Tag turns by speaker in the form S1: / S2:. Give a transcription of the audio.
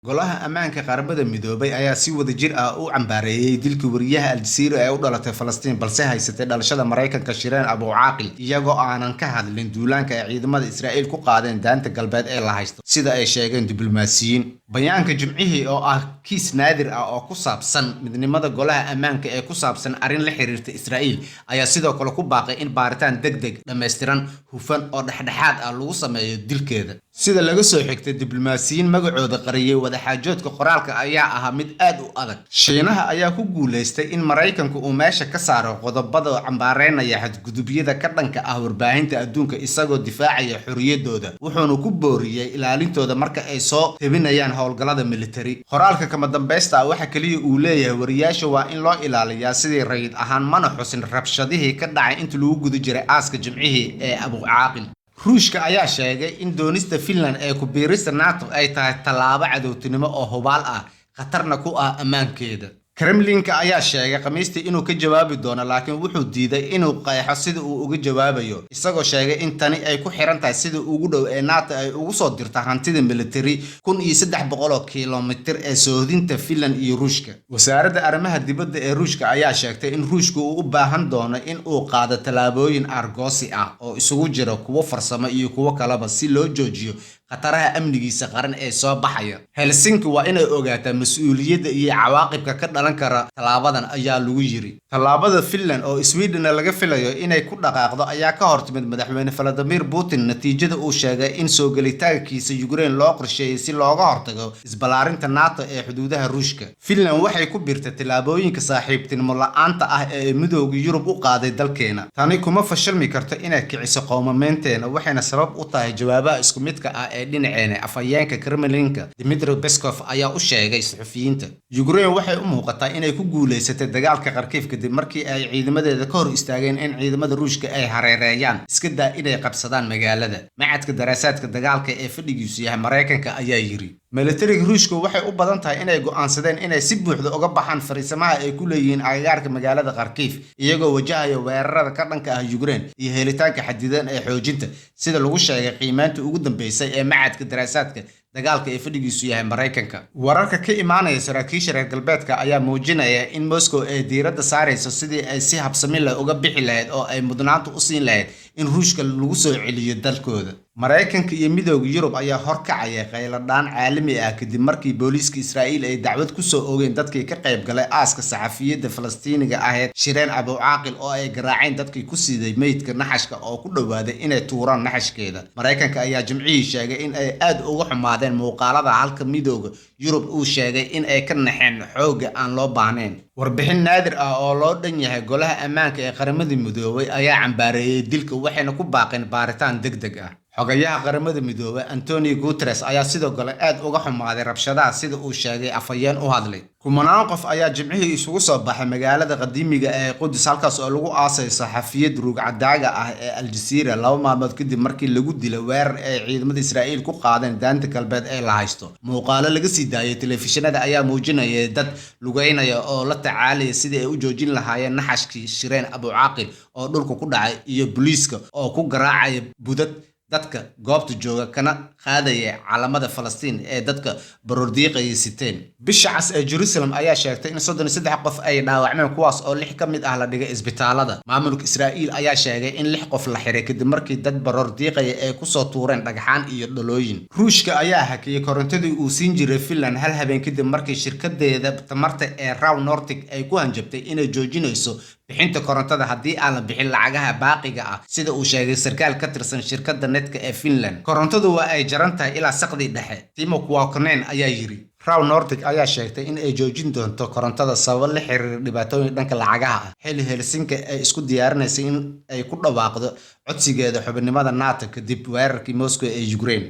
S1: Golaha Ammaanka Qaramada Midoobay ayaa si wadajir ah u cambaareeyay dilkii wariyaha Al Jazeera ee u dhalatay Falastiin balse haysatay dhalashada Mareykanka Shireen Abu Caaqil iyagoo aanan ka hadlin duulaanka ay ciidamada Israa'iil ku qaadeen daanta galbeed ee la haysto sida ay sheegeen diblomaasiyiin. Bayaanka Jimcihii oo ah kiis naadir ah oo ku saabsan midnimada Golaha Ammaanka ee ku saabsan arrin la xiriirta Israa'iil ayaa sidoo kale ku baaqay in baaritaan degdeg dhameystiran hufan oo dhexdhexaad ah lagu sameeyo dilkeeda. Sida laga soo xigtay diblomaasiyiin magacooda qariyay wadaxaajoodka qoraalka ayaa ahaa mid aad u adag. Shiinaha ayaa ku guuleystay in Mareykanku uu meesha ka saaro qodobada cambaareynaya xadgudubyada ka dhanka ah warbaahinta adduunka isagoo difaacaya xorriyadooda wuxuuna ku booriyay ilaalintooda marka ay soo tebinayaan howlgallada militari. Qoraalka kama dambaysta waxa kaliya uu leeyahay wariyaasha waa in loo ilaaliyaa sidii rayid ahaan mana xusin rabshadihii ka dhacay inta lagu guda jiray aaska Jimcihii ee Abu Caaqil. Ruushka ayaa sheegay in doonista Finland ee ku biirista NATO ay tahay tallaabo cadowtinimo oo hubaal ah khatarna ku ah ammaankeeda. Kremlinka ayaa sheegay Khamiistii inuu ka jawaabi doono laakiin wuxuu diiday inuu qeexo sida uu uga jawaabayo isagoo sheegay in tani ay ku xiran tahay sida ugu dhow ee NATO ay ugu soo dirto hantida militari 1300 kiiloomitir ee soodinta Finland iyo Ruushka. Wasaaradda arrimaha dibadda ee Ruushka ayaa sheegtay in Ruushku uu u baahan doono in uu qaado tallaabooyin argoosi ah oo isugu jira kuwo farsamo iyo kuwo kaleba si loo joojiyo khataraha amnigiisa qaran ee soo baxaya. Helsinki waa inay ogaataa mas'uuliyadda iyo cawaaqibka ka dhalan kara tallaabadan ayaa lagu yiri. Tallaabada Finland oo Sweden laga filayo inay ku dhaqaaqdo ayaa ka hortimid madaxweyne Vladimir Putin natiijada uu sheegay in soo galitaankiisa Ukraine loo qorsheeyay si looga hortago isballaarinta NATO ee xuduudaha Ruushka. Finland waxay ku biirtay tallaabooyinka saaxiibtinimo la'aanta ah ee Midowga Yurub u qaaday dalkeena. Tani kuma fashilmi karto inay kiciso qowmameenteena waxayna sabab u tahay jawaabaha isku midka ah dhinaceena afhayeenka Kremlinka Dmitry Peskov ayaa u sheegay saxafiyiinta. Ukraine waxay u muuqataa inay ku guuleysatay dagaalka Kharkiv kadib markii ay ciidamadeeda ka hor istaageen in ciidamada Ruushka ay hareereeyaan iska daa inay qabsadaan magaalada. Macadka daraasaadka dagaalka ee fadhigiisu yahay Mareykanka ayaa yiri militariga Ruushka waxay u badan tahay inay go'aansadeen inay si buuxda uga baxaan fariisamaha ay ku leeyihiin agagaarka magaalada Kharkiv iyagoo wajahaya weerarada ka dhanka ah Ukraine iyo helitaanka xadidan ee xoojinta sida lagu sheegay qiimaynta ugu dambeysay ee macadka daraasaadka dagaalka ee fadhigiisu yahay Mareykanka. Wararka ka imaanaya saraakiisha reer galbeedka ayaa muujinaya in Moscow ay diiradda saarayso sidii ay si habsami leh uga bixi lahayd oo ay mudnaanta u siin lahayd in Ruushka lagu soo celiyo dalkooda. Mareykanka iyo Midowga Yurub ayaa horkacaya qayladhaan caalami ah kadib markii booliiska Israa'iil ay dacwad ku soo oogeen dadkii ka qayb galay aaska saxafiyadda Falastiiniga ahayd Shireen Abu Caaqil oo ay garaaceen dadkii ku siiday meydka naxashka oo ku dhawaaday inay tuuraan naxashkeeda. Mareykanka ayaa Jimcihii sheegay in ay aad uga xumaadeen muuqaalada halka Midowga Yurub uu sheegay in ay ka naxeen xoogga aan loo baahnayn. Warbixin naadir ah oo loo dhan yahay Golaha Ammaanka ee Qaramada Midoobay ayaa cambaareeyay dilka waxayna ku baaqeen baaritaan degdeg ah. Xogayaha Qaramada Midoobay Antonio Guterres ayaa sidoo kale aad uga xumaaday rabshadaha sida uu sheegay afhayeen u hadlay. Kumanaan qof ayaa Jimcihii isugu soo baxay magaalada qadiimiga ee Qudus halkaas oo lagu aasay saxafiyad ruugcadaaga ah ee Al Jazeera 2 maalmood kadib markii lagu dilay weerar ay ciidamada Israa'iil ku qaadeen daanta galbeed ee la haysto. Muuqaalo laga sii daayay telefishinada ayaa muujinaya dad lugeynaya oo la tacaalaya sidii ay u joojin lahaayeen naxashkii Shireen Abu Caaqil oo dhulka ku dhacay iyo booliiska oo ku garaacaya budad dadka goobta jooga kana qaadaya calamada Falastiin ee dadka baroordiiqay siteen. Bisha cas ee Jerusalem ayaa sheegtay in 33 qof ay dhaawacmeen kuwaas oo 6 ka mid ah la dhigay isbitaalada. Maamulka Israa'iil ayaa sheegay in 6 qof la xiray kadib markii dad baroordiiqay ay ku soo tuureen dhagxaan iyo dhalooyin. Ruushka ayaa hakiyay korontadii uu siin jiray Finland hal habeen kadib markii shirkadeeda tamarta ee Raw Nordic ay ku hanjabtay inay joojinayso bixinta korontada haddii aan la bixin lacagaha baaqiga ah sida uu sheegay sarkaal ka tirsan shirkadda netka ee Finland. Korontadu waa ay jaran tahay ilaa saqdi dhexe. Timo Kuokkanen ayaa yiri Raw Nordic ayaa sheegtay in ay joojin doonto korontada sabab la xiriira dhibaatooyin dhanka lacagaha ah. Xilli Helsinki ay isku diyaarinaysay in ay ku dhawaaqdo codsigeeda xubinimada NATO kadib weerarkii Moscow ee Ukraine.